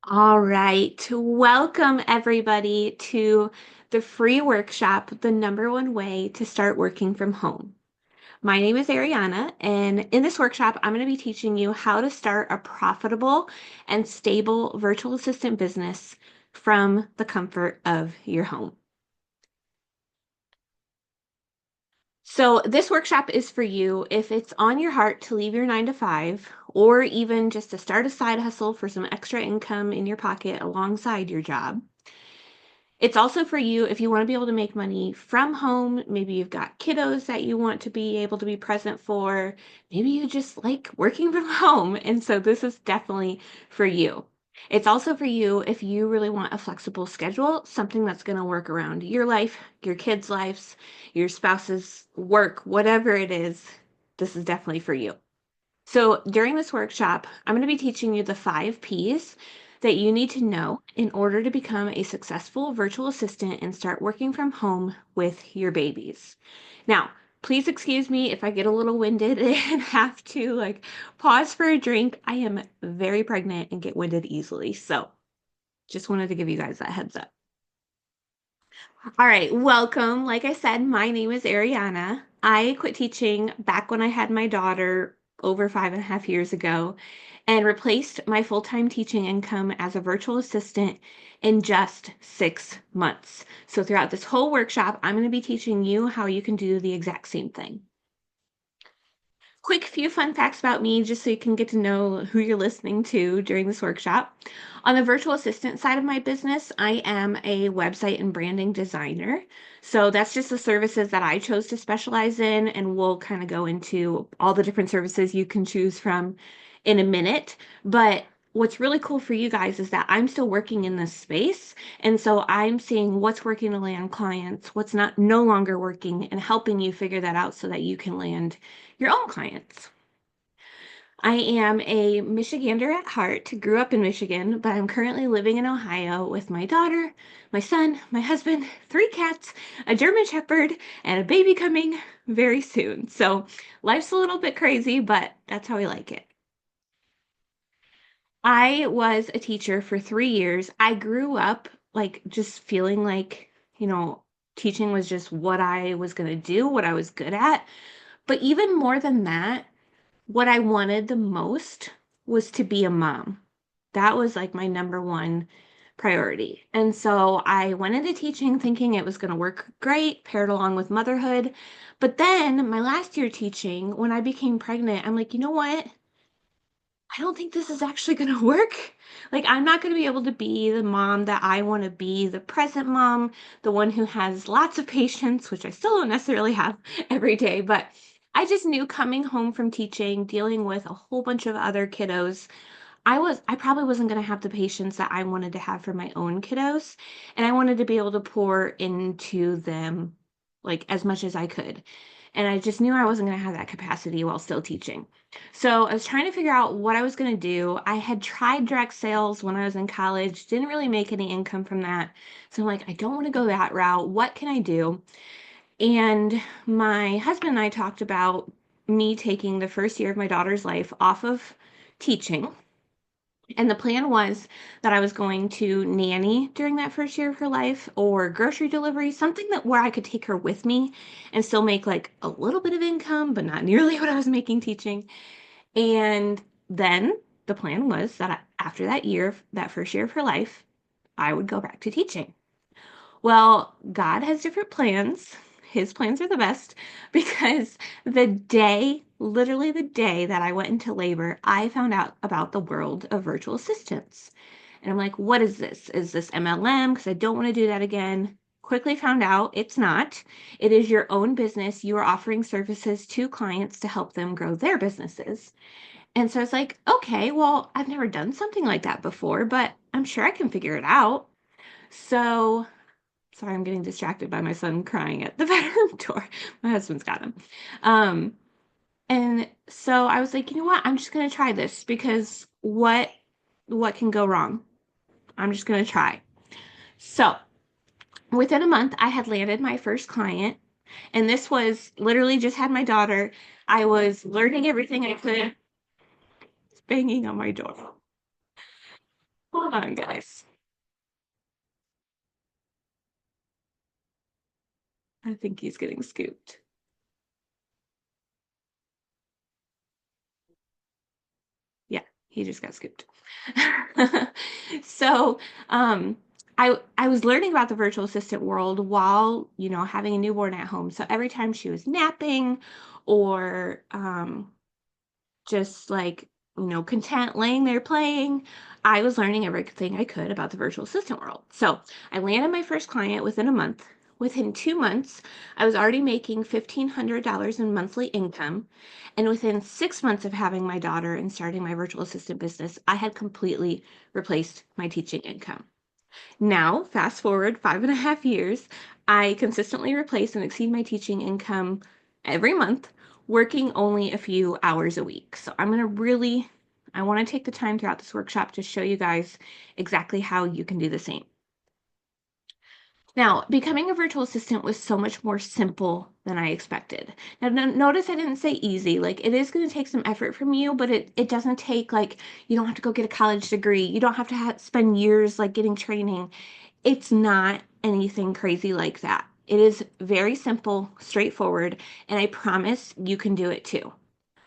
All right. Welcome everybody to the free workshop, The Number One Way to Start Working from Home. My name is Ariana, and in this workshop, I'm going to be teaching you how to start a profitable and stable virtual assistant business from the comfort of your home. So this workshop is for you if it's on your heart to leave your 9 to 5, or even just to start a side hustle for some extra income in your pocket alongside your job. It's also for you if you want to be able to make money from home. Maybe you've got kiddos that you want to be able to be present for. Maybe you just like working from home. And so this is definitely for you. It's also for you if you really want a flexible schedule, something that's going to work around your life, your kids' lives, your spouse's work, whatever it is. This is definitely for you. So during this workshop, I'm going to be teaching you the 5 Ps that you need to know in order to become a successful virtual assistant and start working from home with your babies. Now, please excuse me if I get a little winded and have to pause for a drink. I am very pregnant and get winded easily. So just wanted to give you guys that heads up. All right, welcome. Like I said, my name is Ariana. I quit teaching back when I had my daughter over 5.5 years ago and replaced my full-time teaching income as a virtual assistant in just 6 months. So throughout this whole workshop, I'm going to be teaching you how you can do the exact same thing. Quick few fun facts about me, just so you can get to know who you're listening to during this workshop. On the virtual assistant side of my business, I am a website and branding designer. So that's just the services that I chose to specialize in, and we'll kind of go into all the different services you can choose from in a minute. But what's really cool for you guys is that I'm still working in this space. And so I'm seeing what's working to land clients, what's not no longer working, and helping you figure that out so that you can land your own clients. I am a Michigander at heart, grew up in Michigan, but I'm currently living in Ohio with my daughter, my son, my husband, 3 cats, a German Shepherd, and a baby coming very soon. So life's a little bit crazy, but that's how we like it. I was a teacher for 3 years. I grew up just feeling like, teaching was just what I was going to do, what I was good at. But even more than that, what I wanted the most was to be a mom. That was like my number one priority. And so I went into teaching thinking it was going to work great, paired along with motherhood. But then my last year teaching, when I became pregnant, I'm like, you know what? I don't think this is actually going to work. Like, I'm not going to be able to be the mom that I want to be, the present mom, the one who has lots of patience, which I still don't necessarily have every day. But I just knew coming home from teaching, dealing with a whole bunch of other kiddos, I probably wasn't going to have the patience that I wanted to have for my own kiddos. And I wanted to be able to pour into them like as much as I could. And I just knew I wasn't going to have that capacity while still teaching. So I was trying to figure out what I was going to do. I had tried direct sales when I was in college, didn't really make any income from that. So I'm like, I don't want to go that route. What can I do? And my husband and I talked about me taking the first year of my daughter's life off of teaching. And the plan was that I was going to nanny during that first year of her life or grocery delivery, something that where I could take her with me and still make like a little bit of income, but not nearly what I was making teaching. And then the plan was that after that year, that first year of her life, I would go back to teaching. Well, God has different plans. His plans are the best because literally the day that I went into labor, I found out about the world of virtual assistants. And I'm like, what is this? Is this MLM? Because I don't want to do that again. Quickly found out it's not. It is your own business. You are offering services to clients to help them grow their businesses. And so it's like, okay, well, I've never done something like that before, but I'm sure I can figure it out. So sorry, I'm getting distracted by my son crying at the bedroom door. My husband's got him. Um, and so I was like, you know what? I'm just gonna try this because what can go wrong? I'm just gonna try. So within a month, I had landed my first client, and this was literally just had my daughter. I was learning everything I could. banging on my door. Hold on, guys. I think he's getting scooped. Yeah, he just got scooped. So, I was learning about the virtual assistant world while, having a newborn at home. So every time she was napping or just like, content laying there playing, I was learning everything I could about the virtual assistant world. So I landed my first client within a month. Within 2 months, I was already making $1,500 in monthly income. And within 6 months of having my daughter and starting my virtual assistant business, I had completely replaced my teaching income. Now, fast forward 5.5 years, I consistently replace and exceed my teaching income every month, working only a few hours a week. So I want to take the time throughout this workshop to show you guys exactly how you can do the same. Now, becoming a virtual assistant was so much more simple than I expected. Now, notice I didn't say easy. Like, it is going to take some effort from you, but it doesn't take, like, you don't have to go get a college degree. You don't have to spend years, like, getting training. It's not anything crazy like that. It is very simple, straightforward, and I promise you can do it too.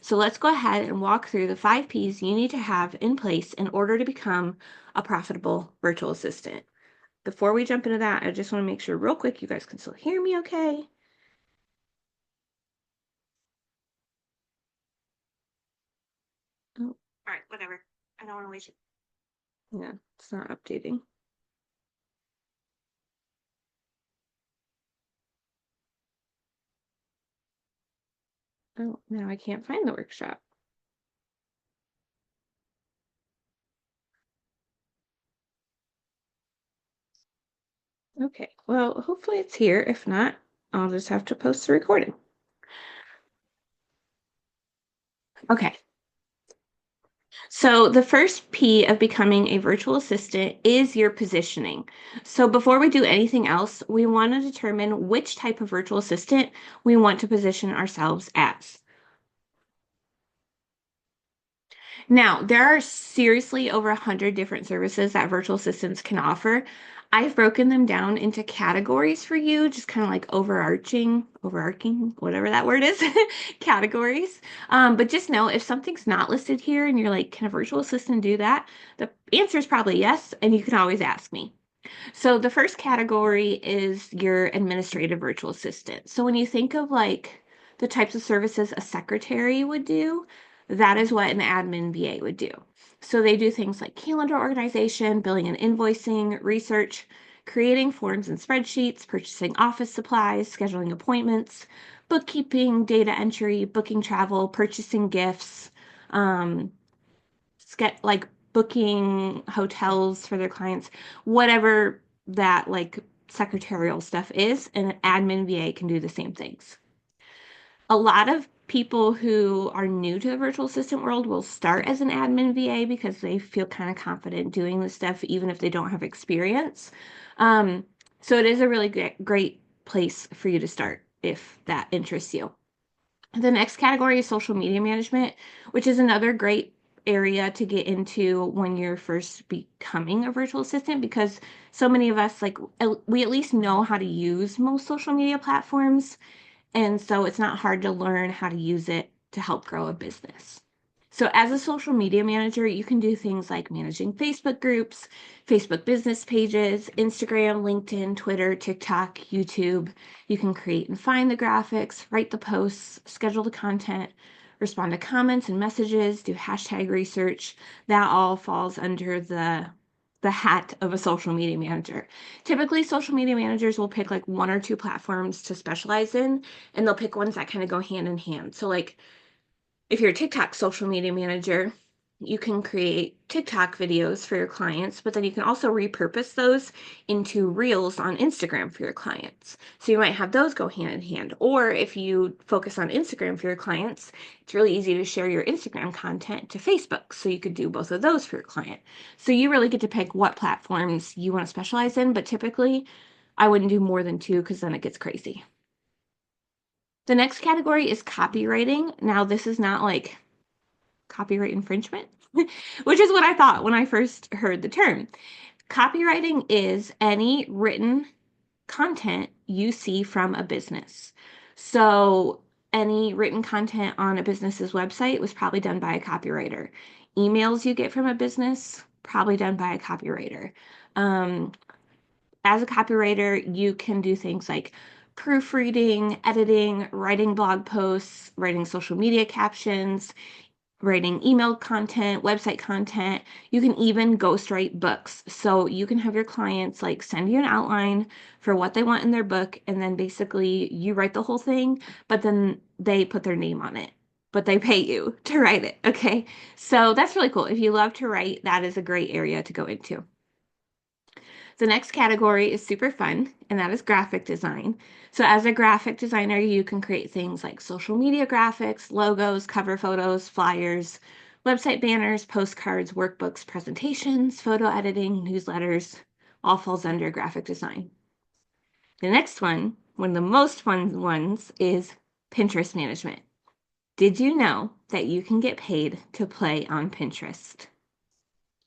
So let's go ahead and walk through the 5 Ps you need to have in place in order to become a profitable virtual assistant. Before we jump into that, I just want to make sure real quick you guys can still hear me okay. Oh, all right, whatever. I don't want to waste it. Yeah, it's not updating. Oh, now I can't find the workshop. Okay, well, hopefully it's here. If not, I'll just have to post the recording. Okay. So the first P of becoming a virtual assistant is your positioning. So before we do anything else, we want to determine which type of virtual assistant we want to position ourselves as. Now, there are seriously over 100 different services that virtual assistants can offer. I've broken them down into categories for you, just kind of like overarching, whatever that word is, categories. But just know if something's not listed here and you're like, can a virtual assistant do that? The answer is probably yes, and you can always ask me. So the first category is your administrative virtual assistant. So when you think of like the types of services a secretary would do, that is what an admin VA would do. So they do things like calendar organization, billing and invoicing, research, creating forms and spreadsheets, purchasing office supplies, scheduling appointments, bookkeeping, data entry, booking travel, purchasing gifts, um, like booking hotels for their clients, whatever that like secretarial stuff is, and an admin VA can do the same things. A lot of people who are new to the virtual assistant world will start as an admin VA because they feel kind of confident doing this stuff, even if they don't have experience. Um, so it is a really great place for you to start if that interests you. The next category is social media management, which is another great area to get into when you're first becoming a virtual assistant because so many of us like we at least know how to use most social media platforms, and so it's not hard to learn how to use it to help grow a business. So as a social media manager, you can do things like managing Facebook groups, Facebook business pages, Instagram, LinkedIn, Twitter, TikTok, YouTube. You can create and find the graphics, write the posts, schedule the content, respond to comments and messages, do hashtag research. That all falls under the hat of a social media manager. Typically, social media managers will pick like one or two platforms to specialize in, and they'll pick ones that kind of go hand in hand. So like if you're a TikTok social media manager, you can create TikTok videos for your clients, but then you can also repurpose those into reels on Instagram for your clients. So you might have those go hand in hand. Or if you focus on Instagram for your clients, it's really easy to share your Instagram content to Facebook. So you could do both of those for your client. So you really get to pick what platforms you want to specialize in, but typically I wouldn't do more than two because then it gets crazy. The next category is copywriting. Now, this is not like copyright infringement. which is what I thought when I first heard the term. Copywriting is any written content you see from a business. So, any written content on a business's website was probably done by a copywriter. Emails you get from a business, probably done by a copywriter. Um, as a copywriter, you can do things like proofreading, editing, writing blog posts, writing social media captions, writing email content, website content. You can even ghostwrite books. So you can have your clients like send you an outline for what they want in their book, and then basically you write the whole thing, but then they put their name on it. But they pay you to write it. Okay. So that's really cool. If you love to write, that is a great area to go into. The next category is super fun, and that is graphic design. So, as a graphic designer, you can create things like social media graphics, logos, cover photos, flyers, website banners, postcards, workbooks, presentations, photo editing, newsletters, all falls under graphic design. The next one of the most fun ones, is Pinterest management. Did you know that you can get paid to play on Pinterest?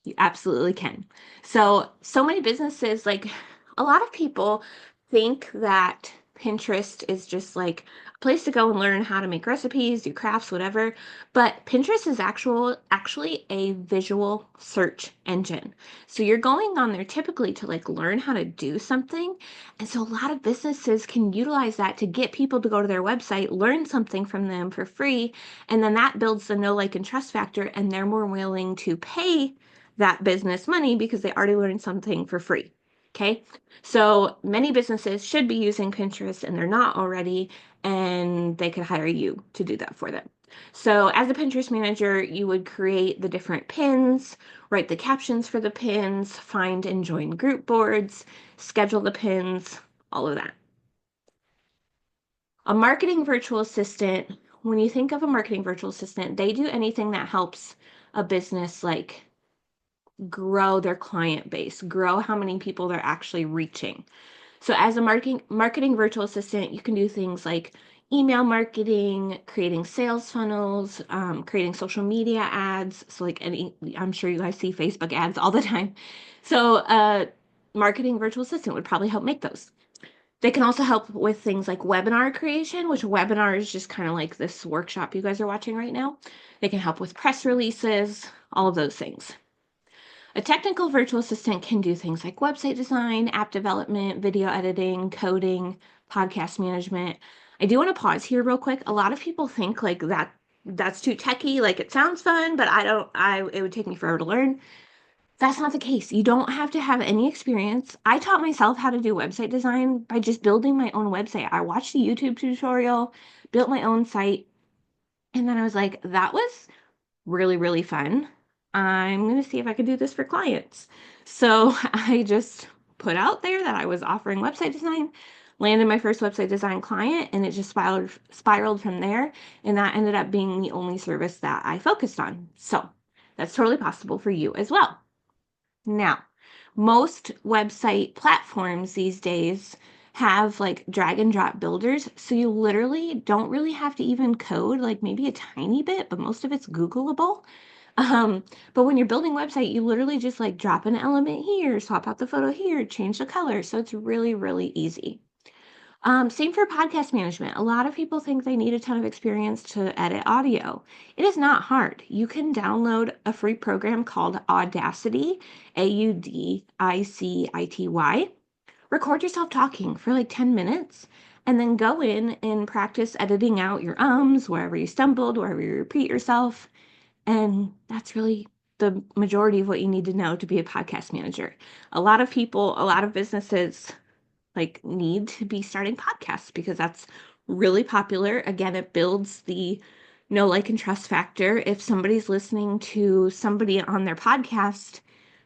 You absolutely can. So many businesses, like a lot of people think that Pinterest is just like a place to go and learn how to make recipes, do crafts, whatever. But Pinterest is actually a visual search engine. So you're going on there typically to like learn how to do something. And so a lot of businesses can utilize that to get people to go to their website, learn something from them for free, and then that builds the know, like, and trust factor, and they're more willing to pay that business money because they already learned something for free. Okay. So many businesses should be using Pinterest and they're not already, and they could hire you to do that for them. So as a Pinterest manager, you would create the different pins, write the captions for the pins, find and join group boards, schedule the pins, all of that. A marketing virtual assistant, when you think of a marketing virtual assistant, they do anything that helps a business like grow their client base, grow how many people they're actually reaching. So as a marketing virtual assistant, you can do things like email marketing, creating sales funnels, creating social media ads. So like I'm sure you guys see Facebook ads all the time. So marketing virtual assistant would probably help make those. They can also help with things like webinar creation, which webinar is just kind of like this workshop you guys are watching right now. They can help with press releases, all of those things. A technical virtual assistant can do things like website design, app development, video editing, coding, podcast management. I do want to pause here real quick. A lot of people think like that's too techy, like it sounds fun, but it would take me forever to learn. That's not the case. You don't have to have any experience. I taught myself how to do website design by just building my own website. I watched a YouTube tutorial, built my own site, and then I was like, that was really, really fun. I'm going to see if I can do this for clients. So I just put out there that I was offering website design, landed my first website design client, and it just spiraled from there. And that ended up being the only service that I focused on. So that's totally possible for you as well. Now, most website platforms these days have like drag and drop builders. So you literally don't really have to even code, like maybe a tiny bit, but most of it's Googleable. But when you're building a website, you literally just like drop an element here, swap out the photo here, change the color. So it's really, really easy. Same for podcast management. A lot of people think they need a ton of experience to edit audio. It is not hard. You can download a free program called Audacity, Audicity. Record yourself talking for like 10 minutes, and then go in and practice editing out your ums, wherever you stumbled, wherever you repeat yourself. And that's really the majority of what you need to know to be a podcast manager. A lot of people, a lot of businesses like need to be starting podcasts because that's really popular. Again, it builds the know, like, and trust factor. If somebody's listening to somebody on their podcast,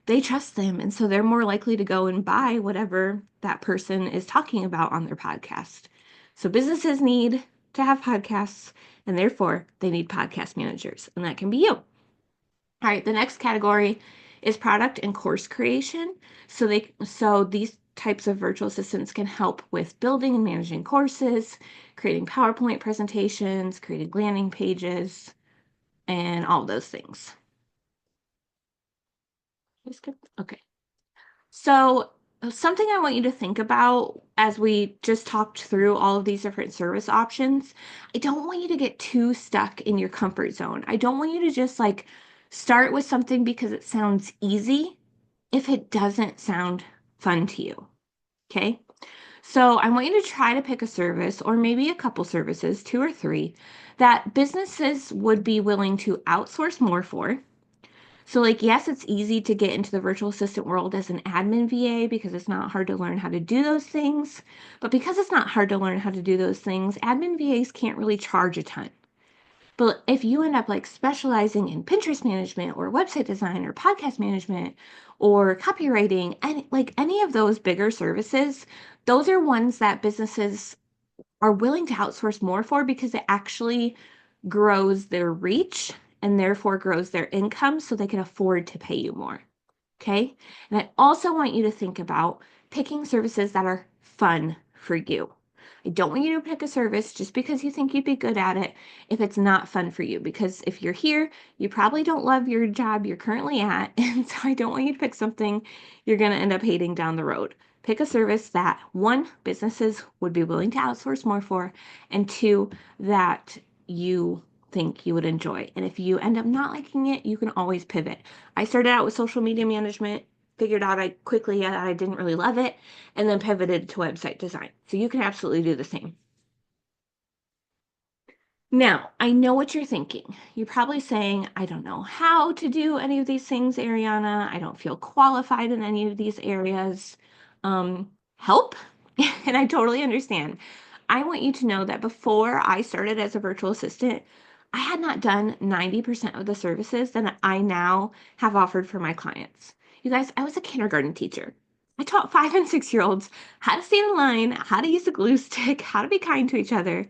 they trust them. And so they're more likely to go and buy whatever that person is talking about on their podcast. So businesses need to have podcasts, and therefore they need podcast managers, and that can be you. All right, the next category is product and course creation. So these types of virtual assistants can help with building and managing courses, creating PowerPoint presentations, creating landing pages, and all those things. Is good? Okay. So, something I want you to think about as we just talked through all of these different service options, I don't want you to get too stuck in your comfort zone. I don't want you to just like start with something because it sounds easy if it doesn't sound fun to you. Okay. So, I want you to try to pick a service or maybe a couple services, two or three, that businesses would be willing to outsource more for. So, like, yes, it's easy to get into the virtual assistant world as an admin VA because it's not hard to learn how to do those things. But because it's not hard to learn how to do those things, admin VAs can't really charge a ton. But if you end up like specializing in Pinterest management or website design or podcast management or copywriting and like any of those bigger services, those are ones that businesses are willing to outsource more for because it actually grows their reach and therefore grows their income so they can afford to pay you more. Okay. And I also want you to think about picking services that are fun for you. I don't want you to pick a service just because you think you'd be good at it if it's not fun for you. Because if you're here, you probably don't love your job you're currently at. And so I don't want you to pick something you're going to end up hating down the road. Pick a service that one, businesses would be willing to outsource more for, and two, that you think you would enjoy. And if you end up not liking it, you can always pivot. I started out with social media management, figured out I quickly that I didn't really love it, and then pivoted to website design. So you can absolutely do the same. Now, I know what you're thinking. You're probably saying, I don't know how to do any of these things, Ariana. I don't feel qualified in any of these areas. Help? And I totally understand. I want you to know that before I started as a virtual assistant, I had not done 90% of the services that I now have offered for my clients. You guys, I was a kindergarten teacher. I taught 5 and 6 year olds how to stand in line, how to use a glue stick, how to be kind to each other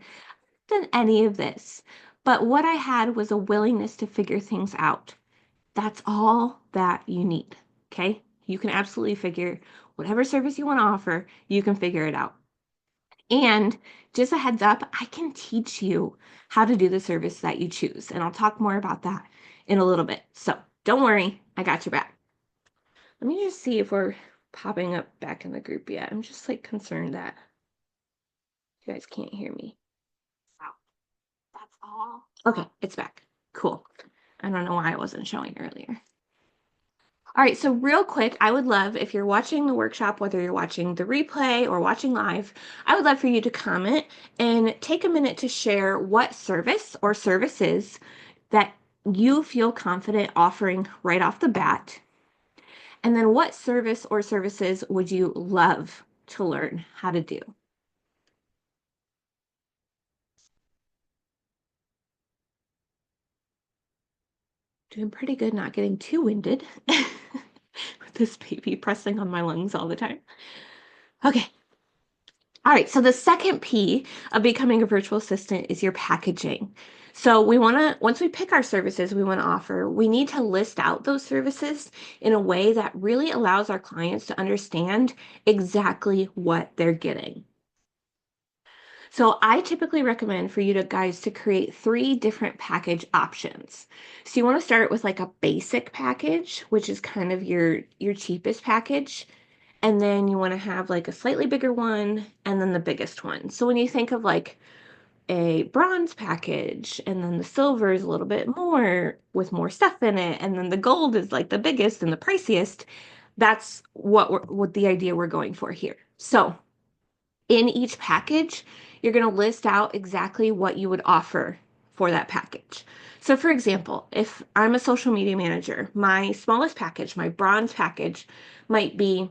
than any of this. But what I had was a willingness to figure things out. That's all that you need. Okay. You can absolutely figure whatever service you want to offer, you can figure it out. And just a heads up, I can teach you how to do the service that you choose. And I'll talk more about that in a little bit. So don't worry, I got your back. Let me just see if we're popping up back in the group yet. I'm just like concerned that you guys can't hear me. That's all. Okay, it's back. Cool. I don't know why it wasn't showing earlier. All right, so real quick, I would love if you're watching the workshop, whether you're watching the replay or watching live, I would love for you to comment and take a minute to share what service or services that you feel confident offering right off the bat. And then what service or services would you love to learn how to do? Doing pretty good, not getting too winded with this baby pressing on my lungs all the time. Okay. All right. So the second P of becoming a virtual assistant is your packaging. So we want to, once we pick our services we want to offer, we need to list out those services in a way that really allows our clients to understand exactly what they're getting. So I typically recommend for you to guys to create 3 different package options. So you want to start with like a basic package, which is kind of your cheapest package. And then you want to have like a slightly bigger one and then the biggest one. So when you think of like a bronze package and then the silver is a little bit more with more stuff in it and then the gold is like the biggest and the priciest, that's what the idea we're going for here. So in each package, you're going to list out exactly what you would offer for that package. So, for example, if I'm a social media manager, my smallest package, my bronze package, might be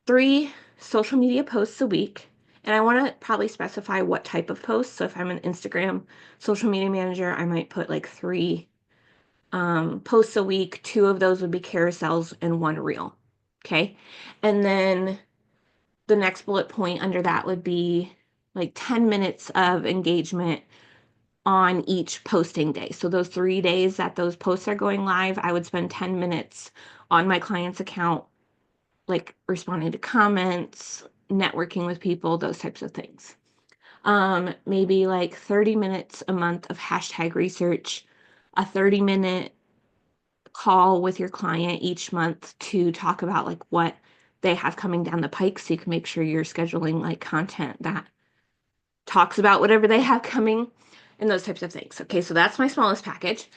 3 social media posts a week. And I want to probably specify what type of posts. So, if I'm an Instagram social media manager, I might put like 3 posts a week. 2 of those would be carousels and 1 reel. Okay. And then the next bullet point under that would be like 10 minutes of engagement on each posting day. So those 3 days that those posts are going live, I would spend 10 minutes on my client's account, like responding to comments, networking with people, those types of things. Maybe like 30 minutes a month of hashtag research, a 30-minute call with your client each month to talk about like what they have coming down the pike, so you can make sure you're scheduling like content that talks about whatever they have coming and those types of things. Okay, so that's my smallest package.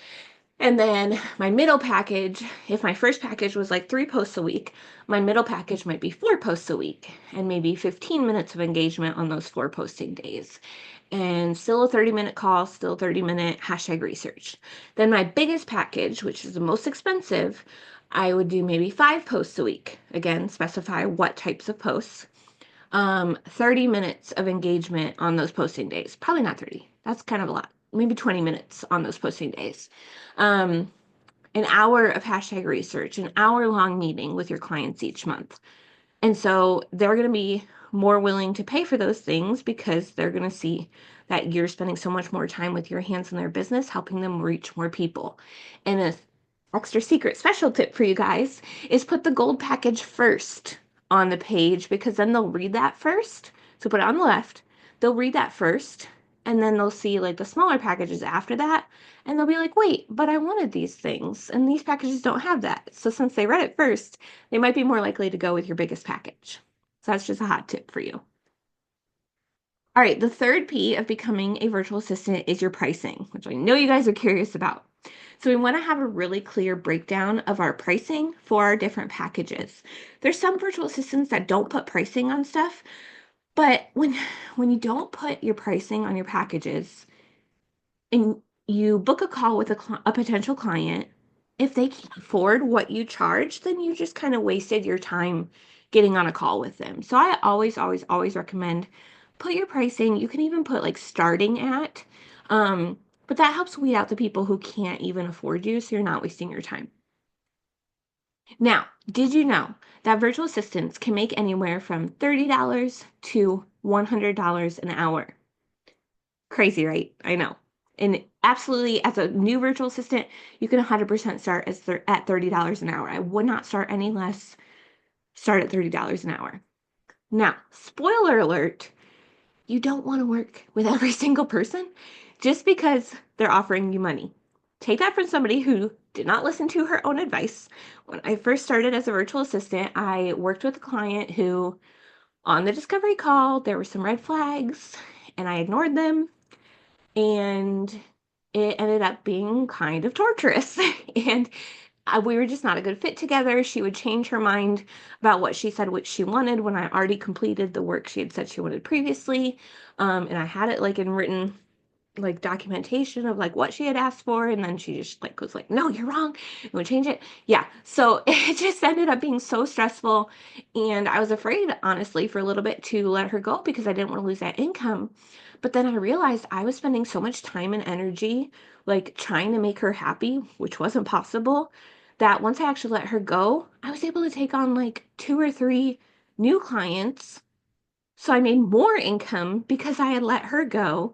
And then my middle package, if my first package was like 3 posts a week, my middle package might be 4 posts a week and maybe 15 minutes of engagement on those 4 posting days. And still a 30-minute call, still 30-minute hashtag research. Then my biggest package, which is the most expensive, I would do maybe 5 posts a week. Again, specify what types of posts. 30 minutes of engagement on those posting days. Probably not 30. That's kind of a lot. Maybe 20 minutes on those posting days. An hour of hashtag research, an hour-long meeting with your clients each month. And so they're going to be more willing to pay for those things because they're going to see that you're spending so much more time with your hands in their business, helping them reach more people. And an extra secret special tip for you guys is put the gold package first on the page, because then they'll read that first. So put it on the left, they'll read that first, and then they'll see like the smaller packages after that, and they'll be like, wait, but I wanted these things, and these packages don't have that. So since they read it first, they might be more likely to go with your biggest package. So that's just a hot tip for you. All right, the third P of becoming a virtual assistant is your pricing, which I know you guys are curious about. So we want to have a really clear breakdown of our pricing for our different packages. There's some virtual assistants that don't put pricing on stuff, but when you don't put your pricing on your packages and you book a call with a potential client, if they can't afford what you charge, then you just kind of wasted your time getting on a call with them. So I always, always, always recommend put your pricing. You can even put like starting at, but that helps weed out the people who can't even afford you, so you're not wasting your time. Now, did you know that virtual assistants can make anywhere from $30 to $100 an hour? Crazy, right? I know. And absolutely, as a new virtual assistant, you can 100% start at $30 an hour. I would not start any less. Start at $30 an hour. Now, spoiler alert, you don't want to work with every single person just because they're offering you money. Take that from somebody who did not listen to her own advice. When I first started as a virtual assistant, I worked with a client who, on the discovery call, there were some red flags, and I ignored them, and it ended up being kind of torturous. And we were just not a good fit together. She would change her mind about what she said, what she wanted, when I already completed the work she had said she wanted previously. And I had it like in written like documentation of like what she had asked for, and then she just like was like, no, you're wrong, and would change it. Yeah, so it just ended up being so stressful, and I was afraid, honestly, for a little bit to let her go because I didn't want to lose that income. But then I realized I was spending so much time and energy like trying to make her happy, which wasn't possible, that once I actually let her go, I was able to take on like 2 or 3 new clients. So I made more income because I had let her go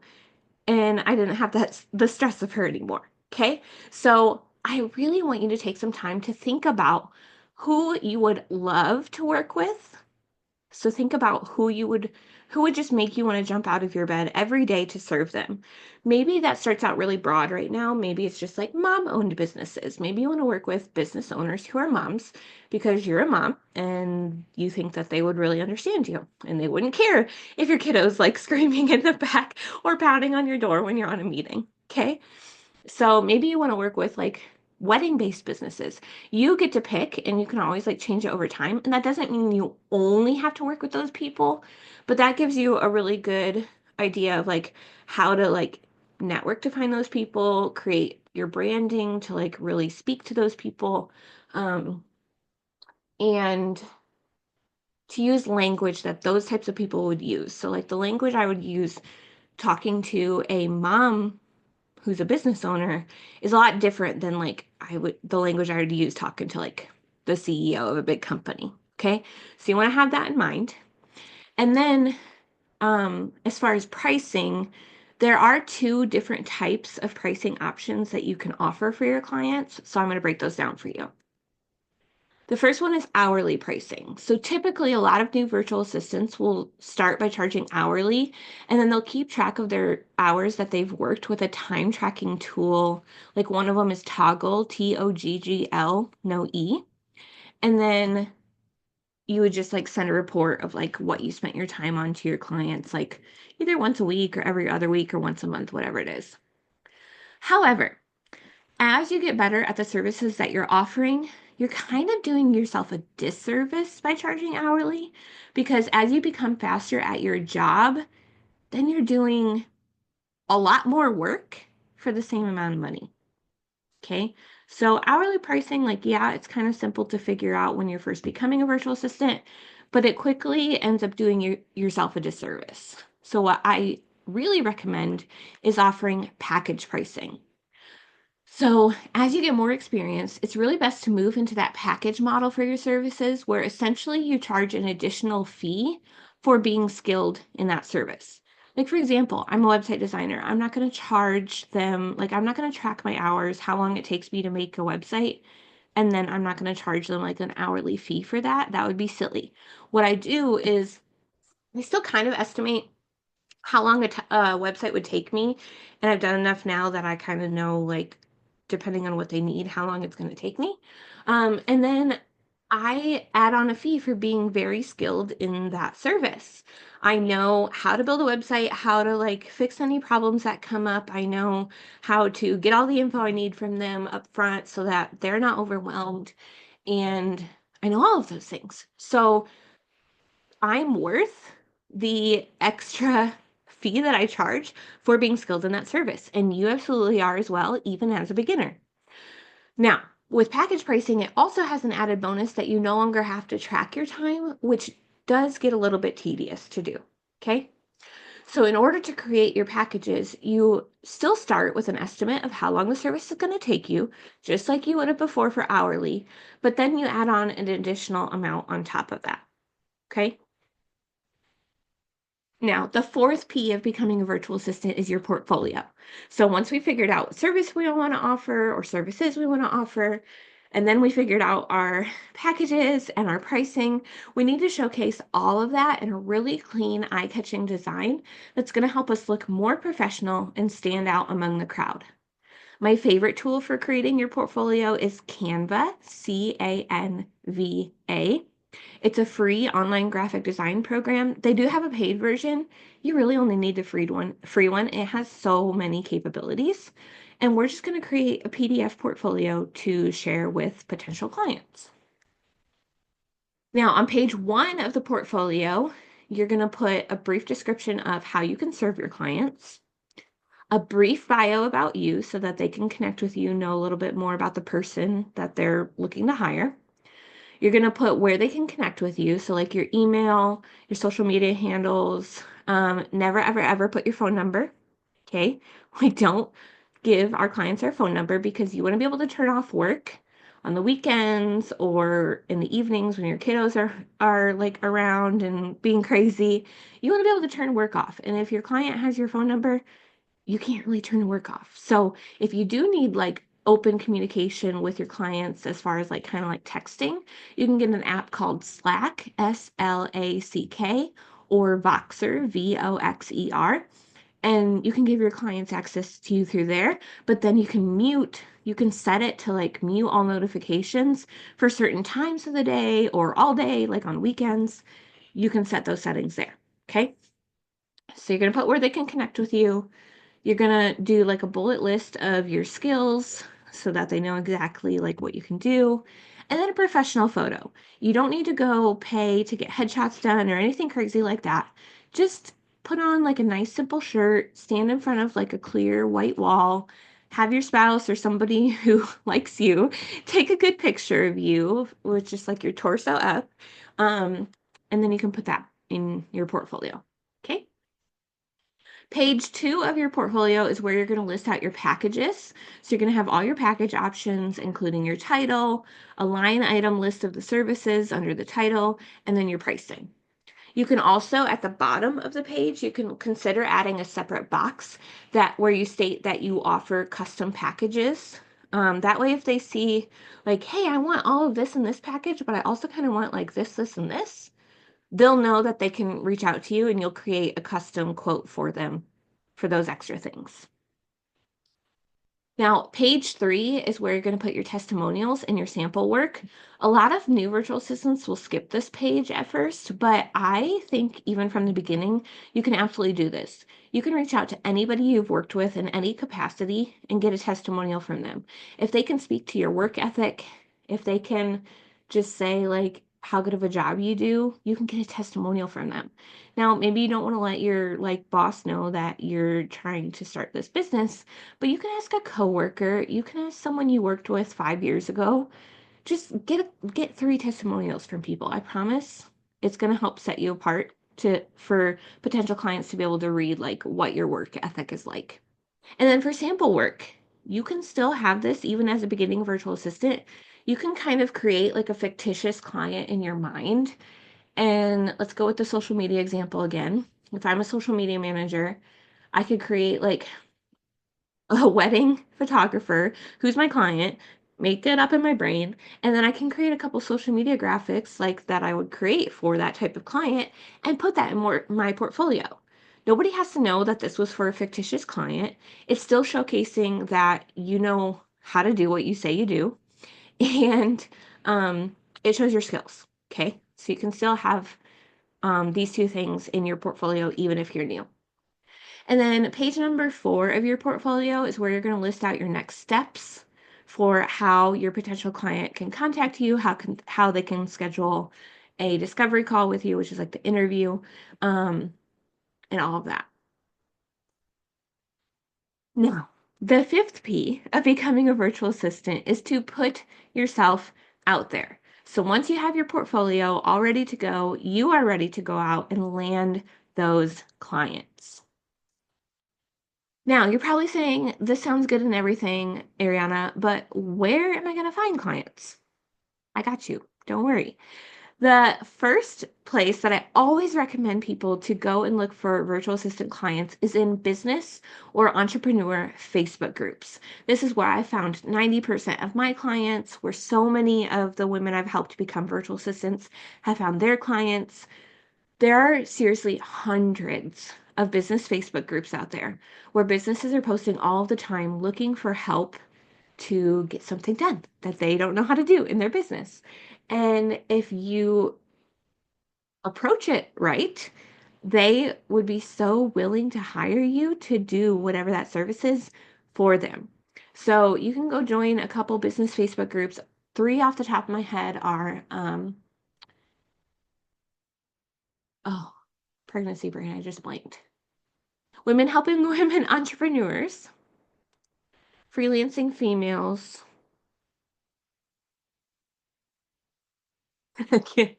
and I didn't have the stress of her anymore. Okay. So I really want you to take some time to think about who you would love to work with. So think about who would just make you want to jump out of your bed every day to serve them. Maybe that starts out really broad right now. Maybe it's just like mom-owned businesses. Maybe you want to work with business owners who are moms because you're a mom and you think that they would really understand you and they wouldn't care if your kiddo's like screaming in the back or pounding on your door when you're on a meeting. Okay? So maybe you want to work with like wedding-based businesses. You get to pick and you can always like change it over time. And that doesn't mean you only have to work with those people, but that gives you a really good idea of like how to like network to find those people, create your branding to like really speak to those people, and to use language that those types of people would use. So like the language I would use talking to a mom who's a business owner is a lot different than like the language I would use talking to like the CEO of a big company. Okay. So you want to have that in mind. And then as far as pricing, there are 2 different types of pricing options that you can offer for your clients. So I'm going to break those down for you. The first one is hourly pricing. So typically, a lot of new virtual assistants will start by charging hourly, and then they'll keep track of their hours that they've worked with a time tracking tool. Like one of them is Toggl, Toggl, no E. And then you would just like send a report of like what you spent your time on to your clients, like either once a week or every other week or once a month, whatever it is. However, as you get better at the services that you're offering, you're kind of doing yourself a disservice by charging hourly because as you become faster at your job, then you're doing a lot more work for the same amount of money. Okay. So hourly pricing, like, yeah, it's kind of simple to figure out when you're first becoming a virtual assistant, but it quickly ends up doing yourself a disservice. So what I really recommend is offering package pricing. So, as you get more experience, it's really best to move into that package model for your services where essentially you charge an additional fee for being skilled in that service. Like, for example, I'm a website designer. I'm not going to charge them, like, I'm not going to track my hours, how long it takes me to make a website, and then I'm not going to charge them like an hourly fee for that. That would be silly. What I do is I still kind of estimate how long a website would take me. And I've done enough now that I kind of know, like, depending on what they need, how long it's going to take me. And then I add on a fee for being very skilled in that service. I know how to build a website, how to like fix any problems that come up. I know how to get all the info I need from them up front so that they're not overwhelmed. And I know all of those things. So I'm worth the extra fee that I charge for being skilled in that service. And you absolutely are as well, even as a beginner. Now, with package pricing, it also has an added bonus that you no longer have to track your time, which does get a little bit tedious to do. Okay. So, in order to create your packages, you still start with an estimate of how long the service is going to take you, just like you would have before for hourly, but then you add on an additional amount on top of that. Okay. Now, the fourth P of becoming a virtual assistant is your portfolio. So once we figured out what service we want to offer or services we want to offer, and then we figured out our packages and our pricing, we need to showcase all of that in a really clean, eye-catching design that's going to help us look more professional and stand out among the crowd. My favorite tool for creating your portfolio is Canva, Canva. It's a free online graphic design program. They do have a paid version. You really only need the free one. It has so many capabilities. And we're just going to create a PDF portfolio to share with potential clients. Now, on page 1 of the portfolio, you're going to put a brief description of how you can serve your clients, a brief bio about you so that they can connect with you, know a little bit more about the person that they're looking to hire. You're going to put where they can connect with you. So, like your email, your social media handles. Never, ever, ever put your phone number. Okay. We don't give our clients our phone number because you want to be able to turn off work on the weekends or in the evenings when your kiddos are like around and being crazy. You want to be able to turn work off. And if your client has your phone number, you can't really turn work off. So if you do need like open communication with your clients as far as like kind of like texting, you can get an app called Slack, Slack, or Voxer, Voxer, and you can give your clients access to you through there, but then you can set it to like mute all notifications for certain times of the day or all day, like on weekends. You can set those settings there. Okay. So you're going to put where they can connect with you. You're gonna do like a bullet list of your skills so that they know exactly like what you can do. And then a professional photo. You don't need to go pay to get headshots done or anything crazy like that. Just put on like a nice simple shirt, stand in front of like a clear white wall, have your spouse or somebody who likes you take a good picture of you with just like your torso up. And then you can put that in your portfolio. Okay. Page 2 of your portfolio is where you're going to list out your packages. So you're going to have all your package options, including your title, a line item list of the services under the title, and then your pricing. You can also, at the bottom of the page, you can consider adding a separate box where you state that you offer custom packages That way, if they see like, hey, I want all of this in this package, but I also kind of want like this, and this, they'll know that they can reach out to you and you'll create a custom quote for them for those extra things. Now, page 3 is where you're going to put your testimonials and your sample work. A lot of new virtual assistants will skip this page at first, but I think even from the beginning, you can absolutely do this. You can reach out to anybody you've worked with in any capacity and get a testimonial from them. If they can speak to your work ethic, if they can just say like how good of a job you do, you can get a testimonial from them. Now, maybe you don't want to let your like boss know that you're trying to start this business, but you can ask a coworker, you can ask someone you worked with 5 years ago. Just get 3 testimonials from people. I promise it's going to help set you apart to for potential clients to be able to read like what your work ethic is like. And then for sample work, you can still have this even as a beginning virtual assistant. You can kind of create like a fictitious client in your mind. And let's go with the social media example again. If I'm a social media manager, I could create like a wedding photographer who's my client, make it up in my brain, and then I can create a couple social media graphics like that I would create for that type of client and put that in my portfolio. Nobody has to know that this was for a fictitious client. It's still showcasing that you know how to do what you say you do, and um, it shows your skills. Okay, so you can still have these 2 things in your portfolio even if you're new. And then page number 4 of your portfolio is where you're going to list out your next steps for how your potential client can contact you, how they can schedule a discovery call with you, which is like the interview, and all of that. Now, the 5th P of becoming a virtual assistant is to put yourself out there. So once you have your portfolio all ready to go, you are ready to go out and land those clients. Now, you're probably saying, this sounds good and everything, Ariana, but where am I going to find clients? I got you. Don't worry. The first place that I always recommend people to go and look for virtual assistant clients is in business or entrepreneur Facebook groups. This is where I found 90% of my clients, where so many of the women I've helped become virtual assistants have found their clients. There are seriously hundreds of business Facebook groups out there where businesses are posting all the time looking for help to get something done that they don't know how to do in their business. And if you approach it right, they would be so willing to hire you to do whatever that service is for them. So you can go join a couple business Facebook groups. 3 off the top of my head are, oh, pregnancy brain, I just blanked. Women helping women entrepreneurs, freelancing females. I can't,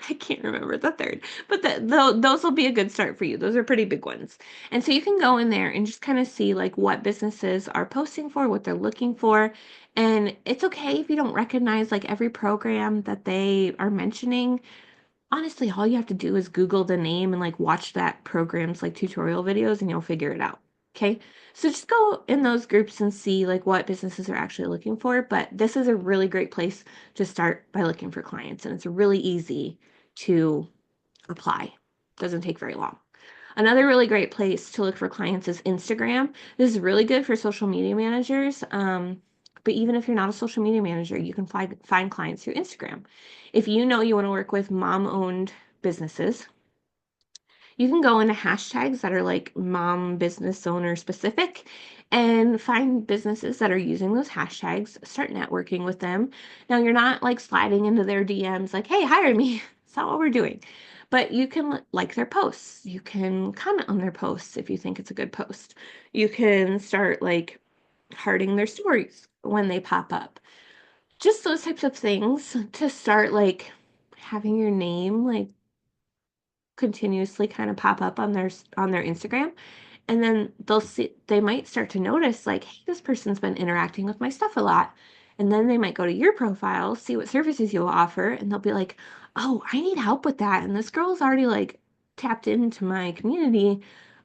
I can't remember the third, but those will be a good start for you. Those are pretty big ones. And so you can go in there and just kind of see like what businesses are posting for, what they're looking for. And it's okay if you don't recognize like every program that they are mentioning. Honestly, all you have to do is Google the name and like watch that program's like tutorial videos and you'll figure it out. Okay. So just go in those groups and see like what businesses are actually looking for. But this is a really great place to start by looking for clients. And it's really easy to apply. Doesn't take very long. Another really great place to look for clients is Instagram. This is really good for social media managers. But even if you're not a social media manager, you can find clients through Instagram. If you know you want to work with mom-owned businesses, you can go into hashtags that are like mom business owner specific and find businesses that are using those hashtags, start networking with them. Now, you're not like sliding into their DMs like, hey, hire me. That's not what we're doing. But you can like their posts. You can comment on their posts if you think it's a good post. You can start like hearting their stories when they pop up. Just those types of things to start like having your name like continuously kind of pop up on their Instagram, and then they might start to notice like, hey, this person's been interacting with my stuff a lot. And then they might go to your profile, see what services you offer, and they'll be like, oh, I need help with that. And this girl's already like tapped into my community.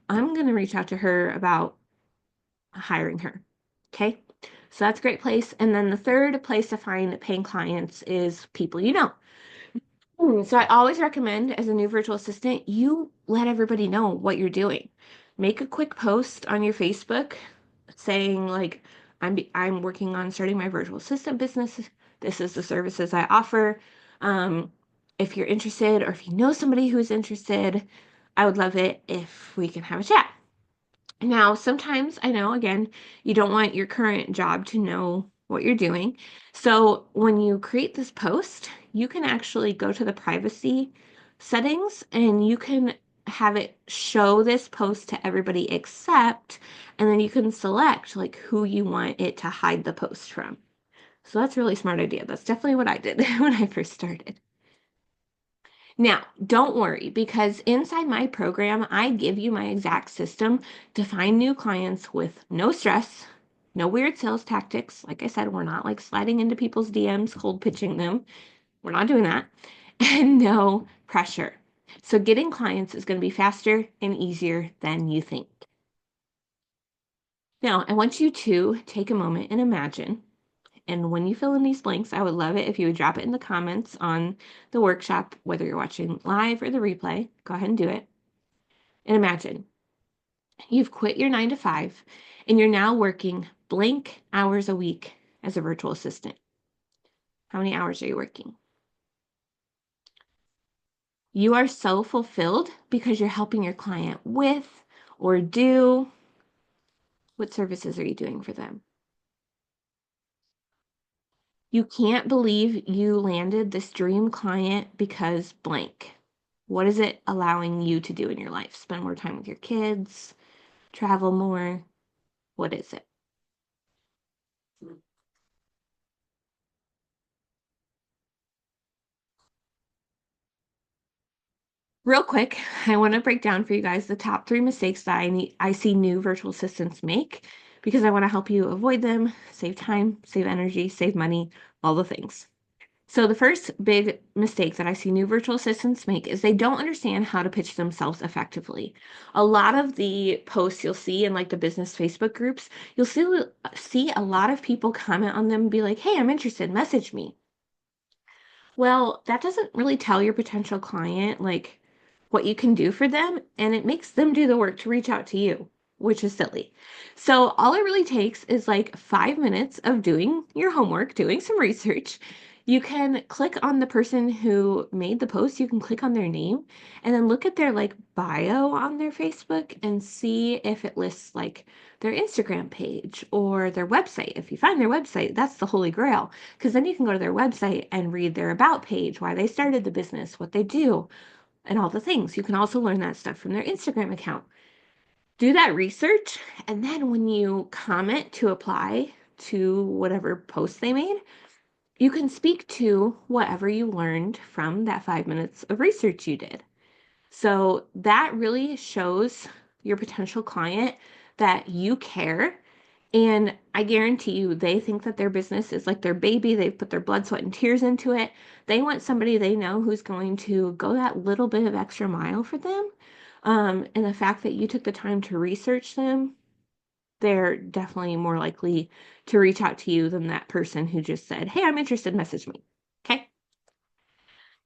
I'm going to reach out to her about hiring her. Okay. So that's a great place. And then the third place to find paying clients is people you know. So I always recommend as a new virtual assistant, you let everybody know what you're doing. Make a quick post on your Facebook saying like I'm working on starting my virtual assistant business. This is the services I offer. Um, if you're interested or if you know somebody who's interested, I would love it if we can have a chat. Now, sometimes I know, again, you don't want your current job to know what you're doing. So when you create this post, you can actually go to the privacy settings and you can have it show this post to everybody except, and then you can select like who you want it to hide the post from. So that's a really smart idea. That's definitely what I did when I first started. Now, don't worry because inside my program, I give you my exact system to find new clients with no stress, no weird sales tactics. Like I said, we're not like sliding into people's DMs, cold pitching them. We're not doing that. And no pressure. So getting clients is going to be faster and easier than you think. Now, I want you to take a moment and imagine. And when you fill in these blanks, I would love it if you would drop it in the comments on the workshop, whether you're watching live or the replay. Go ahead and do it. And imagine you've quit your 9 to 5 and you're now working blank hours a week as a virtual assistant. How many hours are you working? You are so fulfilled because you're helping your client with or do. What services are you doing for them? You can't believe you landed this dream client because blank. What is it allowing you to do in your life? Spend more time with your kids, travel more. What is it? Real quick, I want to break down for you guys the top 3 mistakes that I see new virtual assistants make because I want to help you avoid them, save time, save energy, save money, all the things. So the first big mistake that I see new virtual assistants make is they don't understand how to pitch themselves effectively. A lot of the posts you'll see in like the business Facebook groups, you'll see a lot of people comment on them and be like, "Hey, I'm interested, message me." Well, that doesn't really tell your potential client like what you can do for them, and it makes them do the work to reach out to you, which is silly. So, all it really takes is like 5 minutes of doing your homework, doing some research. You can click on the person who made the post, you can click on their name, and then look at their like bio on their Facebook and see if it lists like their Instagram page or their website. If you find their website, that's the holy grail because then you can go to their website and read their about page, why they started the business, what they do, and all the things. You can also learn that stuff from their Instagram account. Do that research, and then when you comment to apply to whatever post they made, you can speak to whatever you learned from that 5 minutes of research you did. So that really shows your potential client that you care. And I guarantee you, they think that their business is like their baby. They've put their blood, sweat, and tears into it. They want somebody they know who's going to go that little bit of extra mile for them. And the fact that you took the time to research them, they're definitely more likely to reach out to you than that person who just said, "Hey, I'm interested, message me." Okay.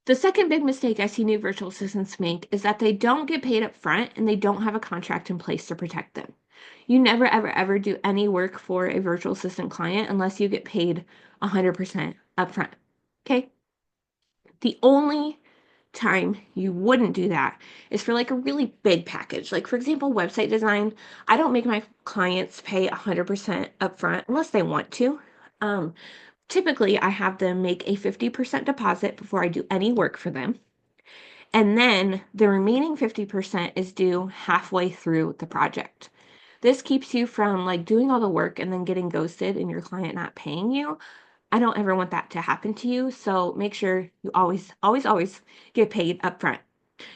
The second big mistake I see new virtual assistants make is that they don't get paid up front and they don't have a contract in place to protect them. You never, ever, ever do any work for a virtual assistant client unless you get paid 100% upfront. Okay? The only time you wouldn't do that is for like a really big package. Like, for example, website design. I don't make my clients pay 100% upfront unless they want to. Um, Typically, I have them make a 50% deposit before I do any work for them. And then the remaining 50% is due halfway through the project. This keeps you from like doing all the work and then getting ghosted and your client not paying you. I don't ever want that to happen to you. So make sure you always, always, always get paid upfront.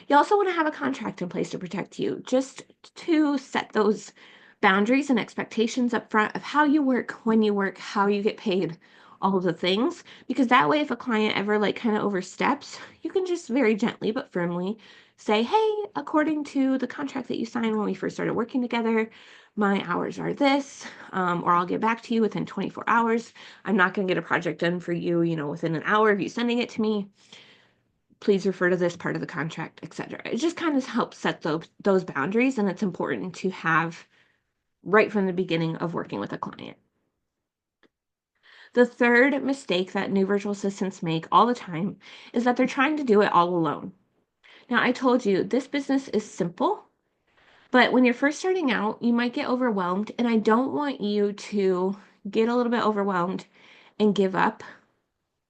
You also want to have a contract in place to protect you, just to set those boundaries and expectations up front of how you work, when you work, how you get paid, all of the things, because that way if a client ever like kind of oversteps, you can just very gently but firmly say, hey, according to the contract that you signed when we first started working together, my hours are this, or I'll get back to you within 24 hours. I'm not going to get a project done for you, within an hour of you sending it to me. Please refer to this part of the contract, etc. It just kind of helps set those boundaries, and it's important to have right from the beginning of working with a client. The third mistake that new virtual assistants make all the time is that they're trying to do it all alone. Now, I told you this business is simple, but when you're first starting out, you might get overwhelmed, and I don't want you to get a little bit overwhelmed and give up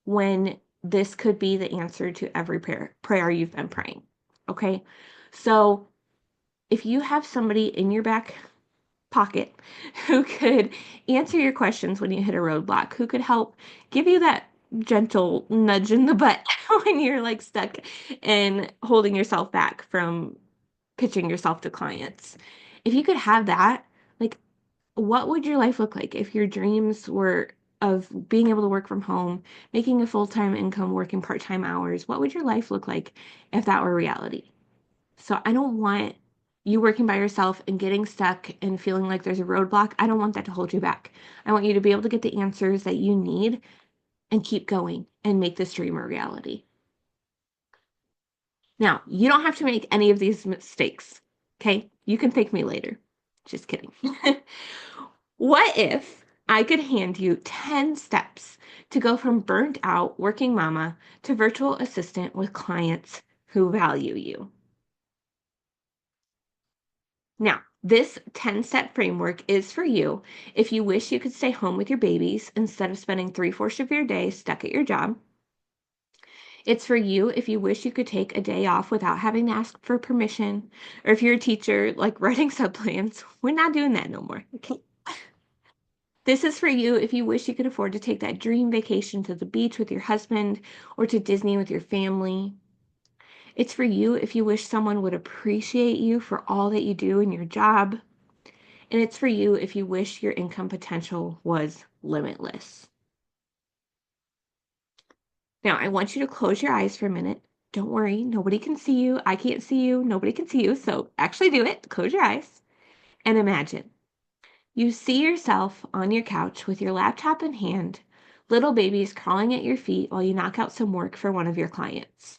when this could be the answer to every prayer you've been praying. Okay? So, if you have somebody in your back pocket who could answer your questions when you hit a roadblock, who could help give you that gentle nudge in the butt when you're like stuck and holding yourself back from pitching yourself to clients. If you could have that, like, what would your life look like if your dreams were of being able to work from home, making a full-time income, working part-time hours? What would your life look like if that were reality? So I don't want you working by yourself and getting stuck and feeling like there's a roadblock. I don't want that to hold you back. I want you to be able to get the answers that you need and keep going and make this dream a reality. Now, you don't have to make any of these mistakes, okay? You can thank me later. Just kidding. What if I could hand you 10 steps to go from burnt out working mama to virtual assistant with clients who value you? Now, this 10-step framework is for you if you wish you could stay home with your babies instead of spending 3/4 of your day stuck at your job. It's for you if you wish you could take a day off without having to ask for permission, or if you're a teacher, like writing subplans. We're not doing that no more. Okay. This is for you if you wish you could afford to take that dream vacation to the beach with your husband or to Disney with your family. It's for you if you wish someone would appreciate you for all that you do in your job. And it's for you if you wish your income potential was limitless. Now, I want you to close your eyes for a minute. Don't worry, nobody can see you. I can't see you. Nobody can see you. So actually do it. Close your eyes and imagine. You see yourself on your couch with your laptop in hand, little babies crawling at your feet while you knock out some work for one of your clients.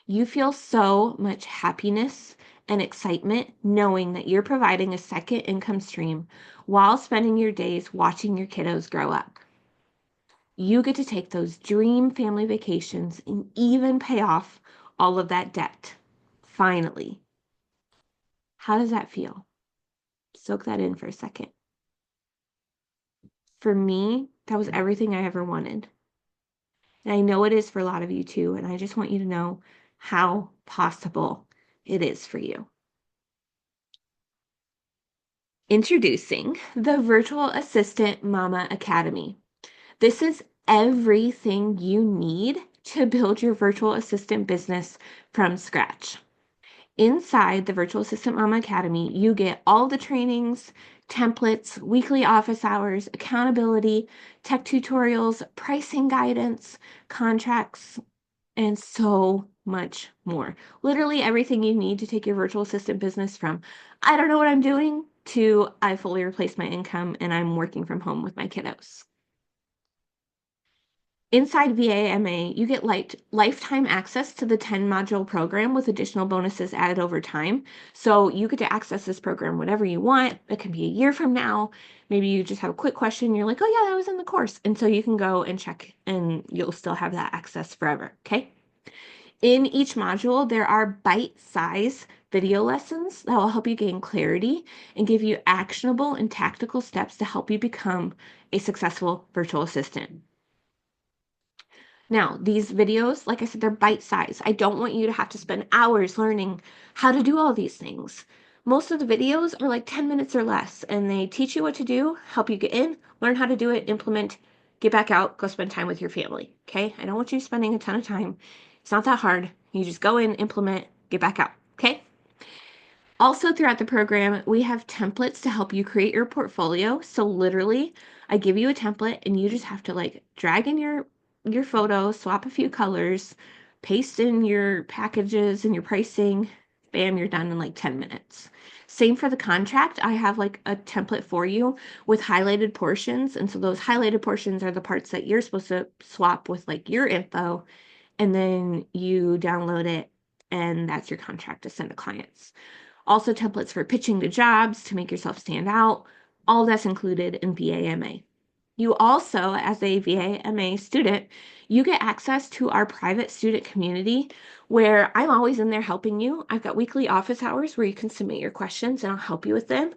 You feel so much happiness and excitement knowing that you're providing a second income stream while spending your days watching your kiddos grow up. You get to take those dream family vacations and even pay off all of that debt. Finally. How does that feel? Soak that in for a second. For me, that was everything I ever wanted. And I know it is for a lot of you too. And I just want you to know how possible it is for you. Introducing the Virtual Assistant Mama Academy. This is everything you need to build your virtual assistant business from scratch. Inside the Virtual Assistant Mama Academy, you get all the trainings, templates, weekly office hours, accountability, tech tutorials, pricing guidance, contracts, and so much more. Literally everything you need to take your virtual assistant business from I don't know what I'm doing to I fully replaced my income and I'm working from home with my kiddos. Inside VAMA, you get lifetime access to the 10-module program with additional bonuses added over time. So you get to access this program whenever you want. It can be a year from now. Maybe you just have a quick question. You're like, oh yeah, that was in the course. And so you can go and check and you'll still have that access forever, okay? In each module, there are bite-sized video lessons that will help you gain clarity and give you actionable and tactical steps to help you become a successful virtual assistant. Now, these videos, like I said, they're bite-sized. I don't want you to have to spend hours learning how to do all these things. Most of the videos are like 10 minutes or less, and they teach you what to do, help you get in, learn how to do it, implement, get back out, go spend time with your family, okay? I don't want you spending a ton of time. It's not that hard. You just go in, implement, get back out, okay? Also, throughout the program, we have templates to help you create your portfolio. So literally, I give you a template and you just have to like drag in your photo, swap a few colors, paste in your packages and your pricing. Bam, you're done in like 10 minutes. Same for the contract. I have like a template for you with highlighted portions. And so those highlighted portions are the parts that you're supposed to swap with like your info, and then you download it, and that's your contract to send to clients. Also, templates for pitching to jobs to make yourself stand out. All that's included in VAMA. You also, as a VAMA student, you get access to our private student community where I'm always in there helping you. I've got weekly office hours where you can submit your questions and I'll help you with them.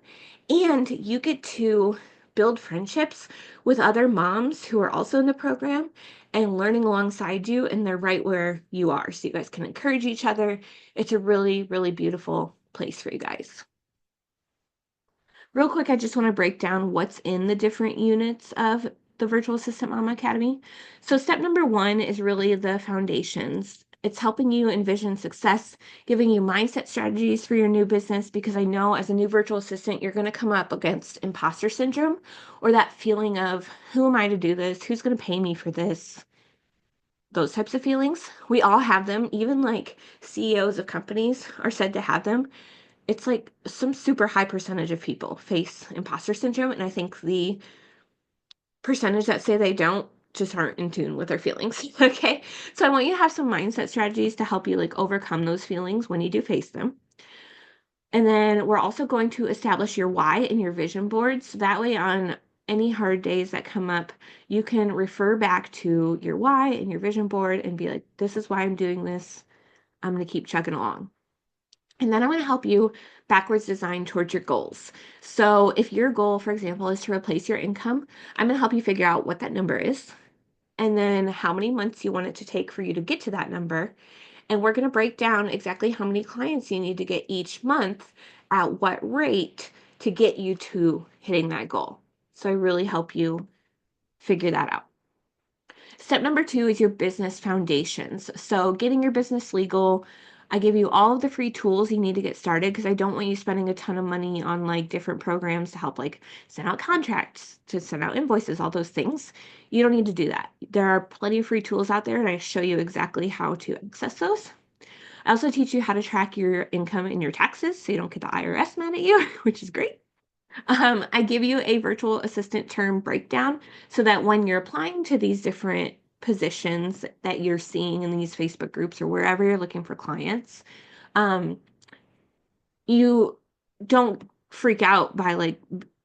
And you get to build friendships with other moms who are also in the program and learning alongside you, and they're right where you are. So you guys can encourage each other. It's a really, really beautiful place for you guys. Real quick, I just want to break down what's in the different units of the Virtual Assistant Mama Academy. So step number 1 is really the foundations. It's helping you envision success, giving you mindset strategies for your new business, because I know as a new virtual assistant, you're going to come up against imposter syndrome, or that feeling of, who am I to do this? Who's going to pay me for this? Those types of feelings. We all have them. Even like CEOs of companies are said to have them. It's like some super high percentage of people face imposter syndrome, and I think the percentage that say they don't just aren't in tune with their feelings. Okay, so I want you to have some mindset strategies to help you like overcome those feelings when you do face them. And then we're also going to establish your why and your vision boards. That way, on any hard days that come up, you can refer back to your why and your vision board and be like, this is why I'm doing this. I'm going to keep chugging along. And then I'm going to help you backwards design towards your goals. So if your goal, for example, is to replace your income, I'm going to help you figure out what that number is, and then how many months you want it to take for you to get to that number. And we're going to break down exactly how many clients you need to get each month at what rate to get you to hitting that goal. So I really help you figure that out. Step number 2 is your business foundations. So getting your business legal. I give you all of the free tools you need to get started, because I don't want you spending a ton of money on like different programs to help like send out contracts, to send out invoices, all those things. You don't need to do that. There are plenty of free tools out there, and I show you exactly how to access those. I also teach you how to track your income and your taxes so you don't get the IRS mad at you, which is great. I give you a virtual assistant term breakdown so that when you're applying to these different positions that you're seeing in these Facebook groups or wherever you're looking for clients, um, you don't freak out by like,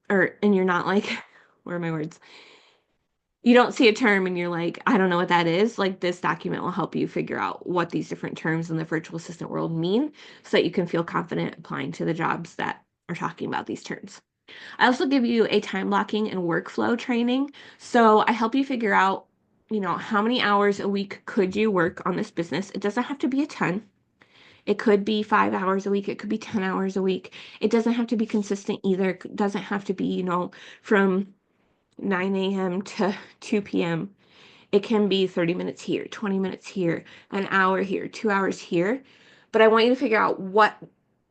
and you're not like, where are my words? You don't see a term and you're like, I don't know what that is. Like, this document will help you figure out what these different terms in the virtual assistant world mean so that you can feel confident applying to the jobs that are talking about these terms. I also give you a time blocking and workflow training. So I help you figure out, how many hours a week could you work on this business? It doesn't have to be a ton. It could be 5 hours a week. It could be 10 hours a week. It doesn't have to be consistent either. It doesn't have to be, from 9 a.m. to 2 p.m. It can be 30 minutes here, 20 minutes here, an hour here, 2 hours here. But I want you to figure out what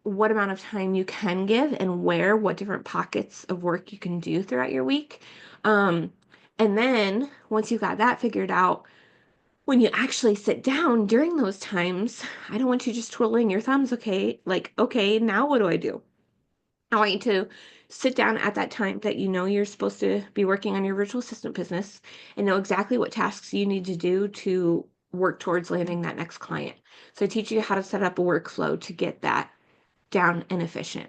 amount of time you can give and what different pockets of work you can do throughout your week. And then once you've got that figured out, when you actually sit down during those times, I don't want you just twiddling your thumbs. Okay, like, okay, now what do I do? I want you to sit down at that time that you know you're supposed to be working on your virtual assistant business and know exactly what tasks you need to do to work towards landing that next client. So I teach you how to set up a workflow to get that down and efficient.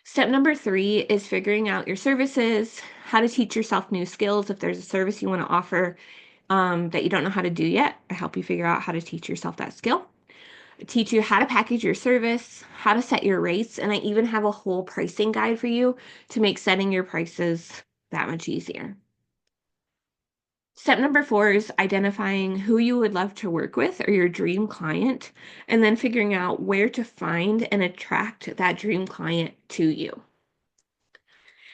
Step number 3 is figuring out your services, how to teach yourself new skills. If there's a service you want to offer that you don't know how to do yet, I help you figure out how to teach yourself that skill. I teach you how to package your service, how to set your rates, and I even have a whole pricing guide for you to make setting your prices that much easier. Step number 4 is identifying who you would love to work with or your dream client, and then figuring out where to find and attract that dream client to you.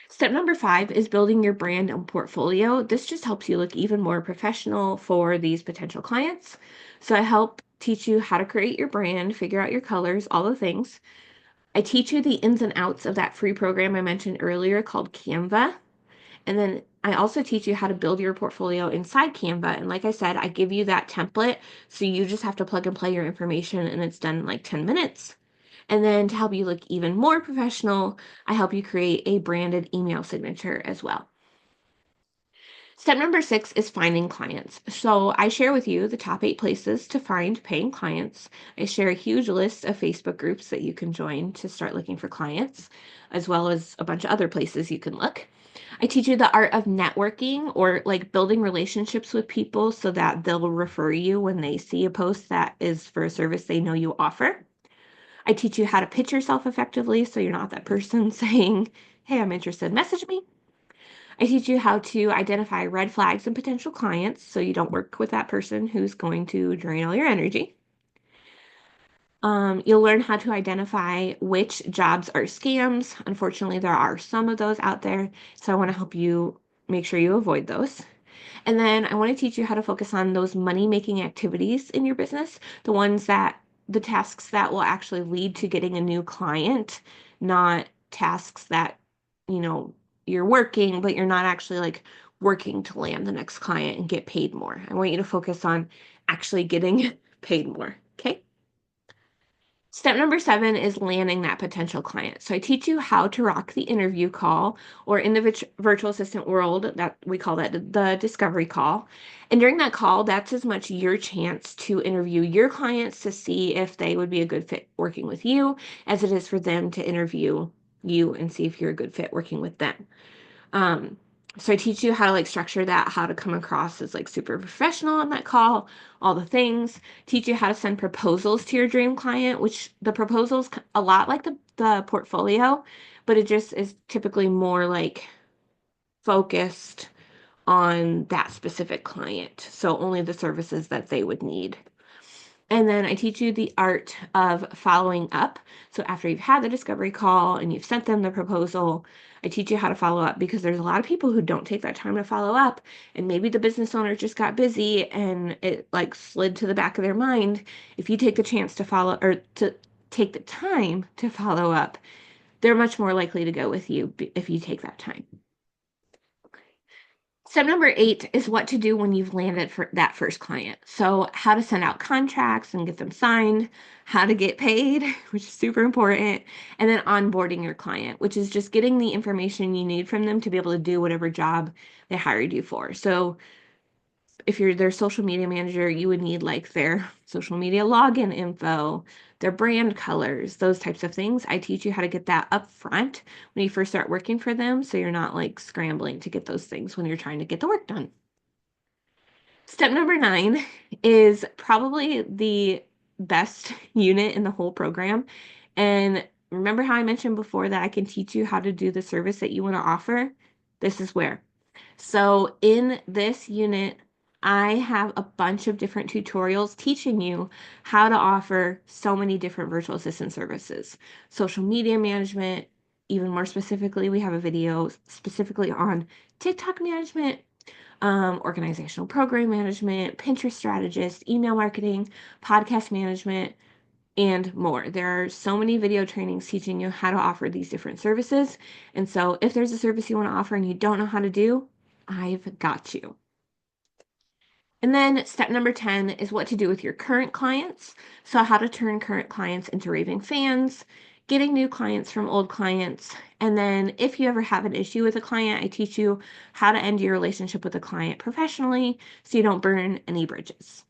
Step number 5 is building your brand and portfolio. This just helps you look even more professional for these potential clients. So I help teach you how to create your brand, figure out your colors, all the things. I teach you the ins and outs of that free program I mentioned earlier called Canva. And then I also teach you how to build your portfolio inside Canva. And like I said, I give you that template. So you just have to plug and play your information and it's done in like 10 minutes. And then to help you look even more professional, I help you create a branded email signature as well. Step number 6 is finding clients. So I share with you the top 8 places to find paying clients. I share a huge list of Facebook groups that you can join to start looking for clients, as well as a bunch of other places you can look. I teach you the art of networking or like building relationships with people so that they'll refer you when they see a post that is for a service they know you offer. I teach you how to pitch yourself effectively so you're not that person saying, "Hey, I'm interested, message me." I teach you how to identify red flags and potential clients so you don't work with that person who's going to drain all your energy. You'll learn how to identify which jobs are scams. Unfortunately, there are some of those out there, so I want to help you make sure you avoid those. And then I want to teach you how to focus on those money-making activities in your business, the tasks that will actually lead to getting a new client, not tasks that, you know, you're working, but you're not actually like working to land the next client and get paid more. I want you to focus on actually getting paid more. Okay. Step number 7 is landing that potential client. So I teach you how to rock the interview call, or in the virtual assistant world, that we call that the discovery call. And during that call, that's as much your chance to interview your clients to see if they would be a good fit working with you as it is for them to interview you and see if you're a good fit working with them. Um, so I teach you how to like structure that, how to come across as like super professional on that call, all the things. Teach you how to send proposals to your dream client, which the proposals a lot like the portfolio, but it just is typically more like focused on that specific client. So only the services that they would need. And then I teach you the art of following up. So after you've had the discovery call and you've sent them the proposal, I teach you how to follow up because there's a lot of people who don't take that time to follow up. And maybe the business owner just got busy and it like slid to the back of their mind. If you take the chance to follow or to take the time to follow up, they're much more likely to go with you if you take that time. Step number 8 is what to do when you've landed for that first client. So how to send out contracts and get them signed, how to get paid, which is super important, and then onboarding your client, which is just getting the information you need from them to be able to do whatever job they hired you for. So if you're their social media manager, you would need like their social media login info, their brand colors, those types of things. I teach you how to get that up front when you first start working for them so you're not like scrambling to get those things when you're trying to get the work done. Step number 9 is probably the best unit in the whole program. And remember how I mentioned before that I can teach you how to do the service that you want to offer? This is where. So in this unit, I have a bunch of different tutorials teaching you how to offer so many different virtual assistant services. Social media management, even more specifically, we have a video specifically on TikTok management, organizational program management, Pinterest strategist, email marketing, podcast management, and more. There are so many video trainings teaching you how to offer these different services. And so if there's a service you want to offer and you don't know how to do, I've got you. And then step number 10 is what to do with your current clients. So how to turn current clients into raving fans, getting new clients from old clients. And then if you ever have an issue with a client, I teach you how to end your relationship with a client professionally so you don't burn any bridges.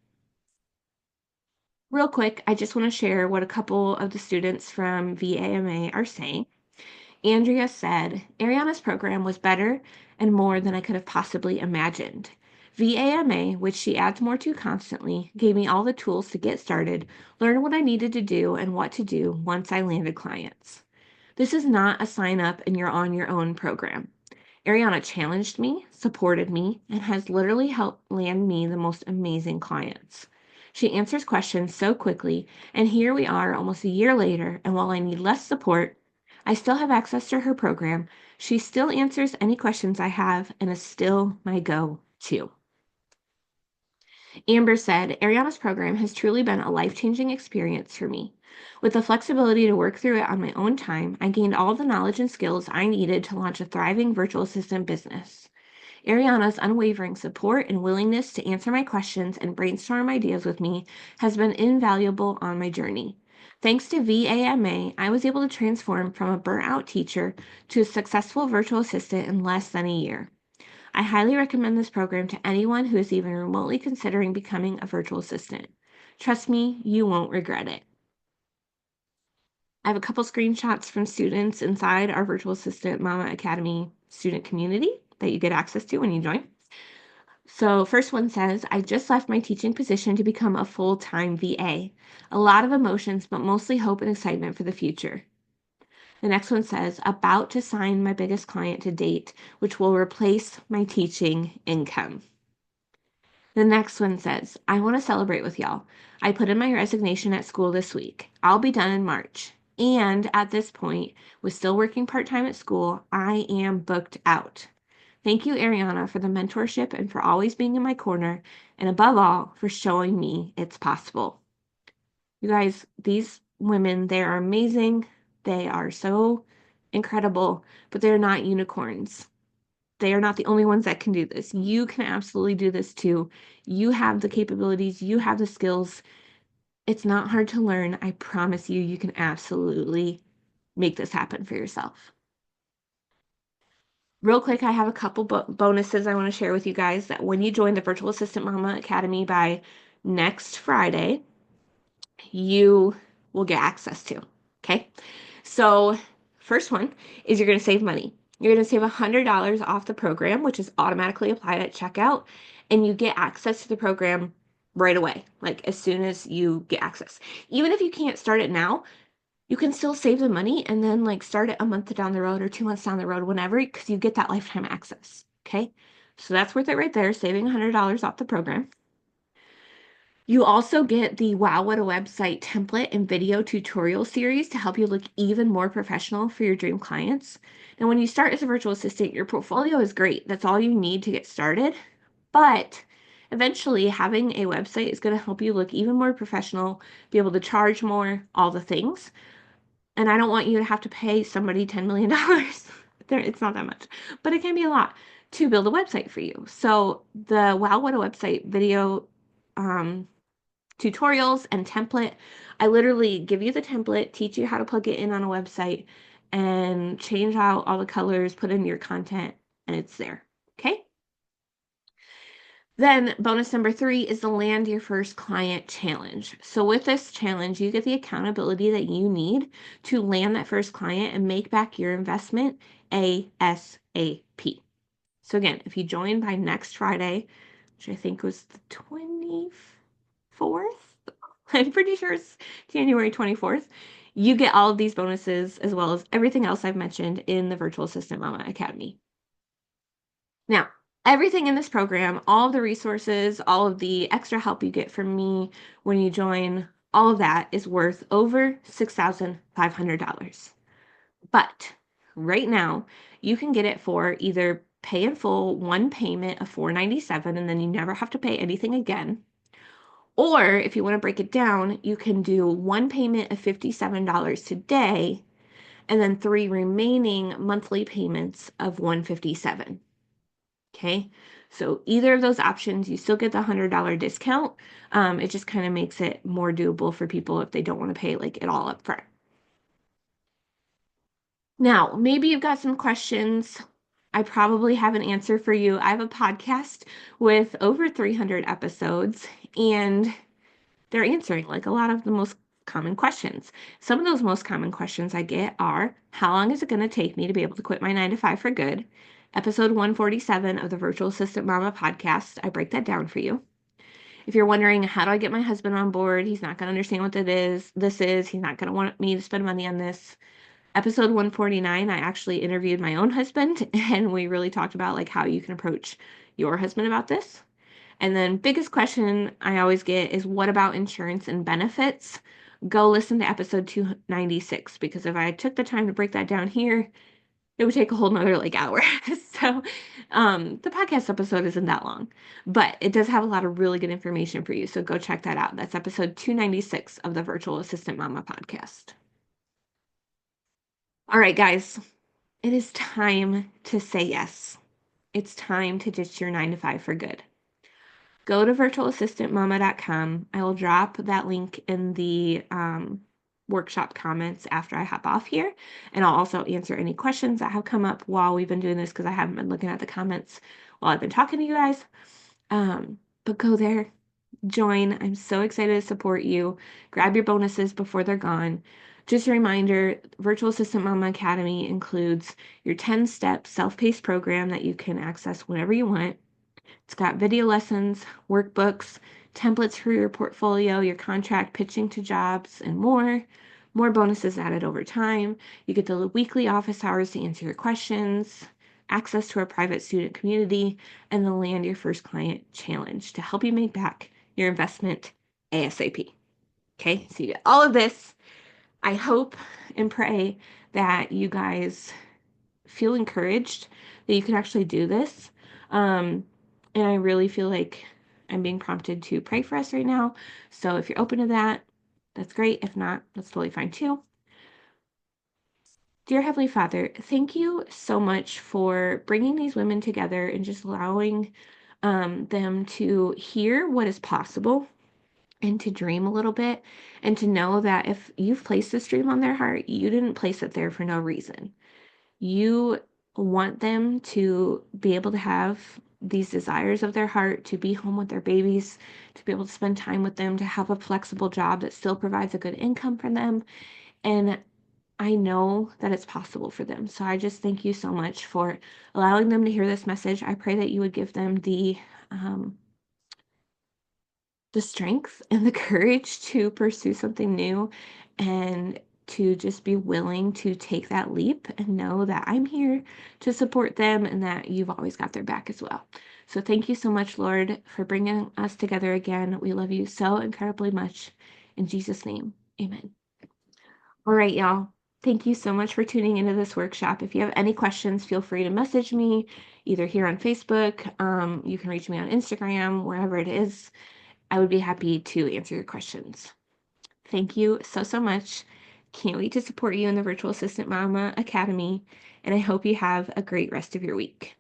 Real quick, I just want to share what a couple of the students from VAMA are saying. Andrea said, Ariana's program was better and more than I could have possibly imagined. VAMA, which she adds more to constantly, gave me all the tools to get started, learn what I needed to do, and what to do once I landed clients. This is not a sign up and you're on your own program. Ariana challenged me, supported me, and has literally helped land me the most amazing clients. She answers questions so quickly, and here we are almost a year later, and while I need less support, I still have access to her program. She still answers any questions I have and is still my go-to. Amber said, Ariana's program has truly been a life-changing experience for me. With the flexibility to work through it on my own time, I gained all the knowledge and skills I needed to launch a thriving virtual assistant business. Ariana's unwavering support and willingness to answer my questions and brainstorm ideas with me has been invaluable on my journey. Thanks to VAMA, I was able to transform from a burnt out teacher to a successful virtual assistant in less than a year. I highly recommend this program to anyone who is even remotely considering becoming a virtual assistant. Trust me, you won't regret it. I have a couple screenshots from students inside our Virtual Assistant Mama Academy student community that you get access to when you join. So first one says, I just left my teaching position to become a full-time VA. A lot of emotions, but mostly hope and excitement for the future. The next one says, about to sign my biggest client to date, which will replace my teaching income. The next one says, I want to celebrate with y'all. I put in my resignation at school this week. I'll be done in March. And at this point, with still working part-time at school, I am booked out. Thank you, Ariana, for the mentorship and for always being in my corner, and above all, for showing me it's possible. You guys, these women, they are amazing. They are so incredible, but they're not unicorns. They are not the only ones that can do this. You can absolutely do this too. You have the capabilities, you have the skills. It's not hard to learn. I promise you, you can absolutely make this happen for yourself. Real quick, I have a couple bonuses I want to share with you guys that when you join the Virtual Assistant Mama Academy by next Friday, you will get access to. Okay. So, first one is you're going to save money. You're going to save $100 off the program, which is automatically applied at checkout, and you get access to the program right away, like as soon as you get access. Even if you can't start it now, you can still save the money and then like start it a month down the road or 2 months down the road, whenever, because you get that lifetime access. Okay. So that's worth it right there, saving $100 off the program. You also get the Wow What a Website template and video tutorial series to help you look even more professional for your dream clients. And when you start as a virtual assistant, your portfolio is great. That's all you need to get started. But eventually, having a website is going to help you look even more professional, be able to charge more, all the things. And I don't want you to have to pay somebody $10 million. It's not that much, but it can be a lot to build a website for you. So the Wow What a Website video tutorials and template. I literally give you the template, teach you how to plug it in on a website, and change out all the colors, put in your content, and it's there. Okay? Then bonus number 3 is the Land Your First Client Challenge. So with this challenge, you get the accountability that you need to land that first client and make back your investment ASAP. So again, if you join by next Friday, which I think was the 24th, I'm pretty sure it's January 24th, you get all of these bonuses as well as everything else I've mentioned in the Virtual Assistant Mama Academy. Now, everything in this program, all of the resources, all of the extra help you get from me when you join, all of that is worth over $6,500. But right now, you can get it for either pay in full, one payment of $497, and then you never have to pay anything again. Or if you want to break it down, you can do one payment of $57 today and then 3 remaining monthly payments of $157. Okay, so either of those options, you still get the $100 discount. It just kind of makes it more doable for people if they don't want to pay like it all up front. Now, maybe you've got some questions. I probably have an answer for you. I have a podcast with over 300 episodes, and they're answering like a lot of the most common questions. Some of those most common questions I get are, how long is it going to take me to be able to quit my 9 to 5 for good? Episode 147 of the Virtual Assistant Mama podcast, I break that down for you. If you're wondering, how do I get my husband on board? He's not going to understand what this is. He's not going to want me to spend money on this. Episode 149, I actually interviewed my own husband, and we really talked about like how you can approach your husband about this. And then biggest question I always get is, what about insurance and benefits? Go listen to episode 296, because if I took the time to break that down here, it would take a whole nother like hour. So the podcast episode isn't that long, but it does have a lot of really good information for you. So go check that out. That's episode 296 of the Virtual Assistant Mama podcast. All right, guys, it is time to say yes. It's time to ditch your 9 to 5 for good. Go to virtualassistantmama.com. I will drop that link in the workshop comments after I hop off here. And I'll also answer any questions that have come up while we've been doing this because I haven't been looking at the comments while I've been talking to you guys. But go there, join. I'm so excited to support you. Grab your bonuses before they're gone. Just a reminder, Virtual Assistant Mama Academy includes your 10-step self-paced program that you can access whenever you want. It's got video lessons, workbooks, templates for your portfolio, your contract, pitching to jobs, and more. More bonuses added over time. You get the weekly office hours to answer your questions, access to our private student community, and the Land Your First Client Challenge to help you make back your investment ASAP. Okay, so you get all of this. I hope and pray that you guys feel encouraged that you can actually do this. And I really feel like I'm being prompted to pray for us right now. So if you're open to that, that's great. If not, that's totally fine too. Dear Heavenly Father, thank you so much for bringing these women together and just allowing them to hear what is possible and to dream a little bit and to know that if you've placed this dream on their heart, you didn't place it there for no reason. You want them to be able to have these desires of their heart, to be home with their babies, to be able to spend time with them, to have a flexible job that still provides a good income for them. And I know that it's possible for them. So I just thank you so much for allowing them to hear this message. I pray that you would give them the strength and the courage to pursue something new and to just be willing to take that leap and know that I'm here to support them and that you've always got their back as well. So thank you so much, Lord, for bringing us together again. We love you so incredibly much. In Jesus' name, amen. All right, y'all. Thank you so much for tuning into this workshop. If you have any questions, feel free to message me either here on Facebook. You can reach me on Instagram, wherever it is. I would be happy to answer your questions. Thank you so, so much. Can't wait to support you in the Virtual Assistant Mama Academy, and I hope you have a great rest of your week.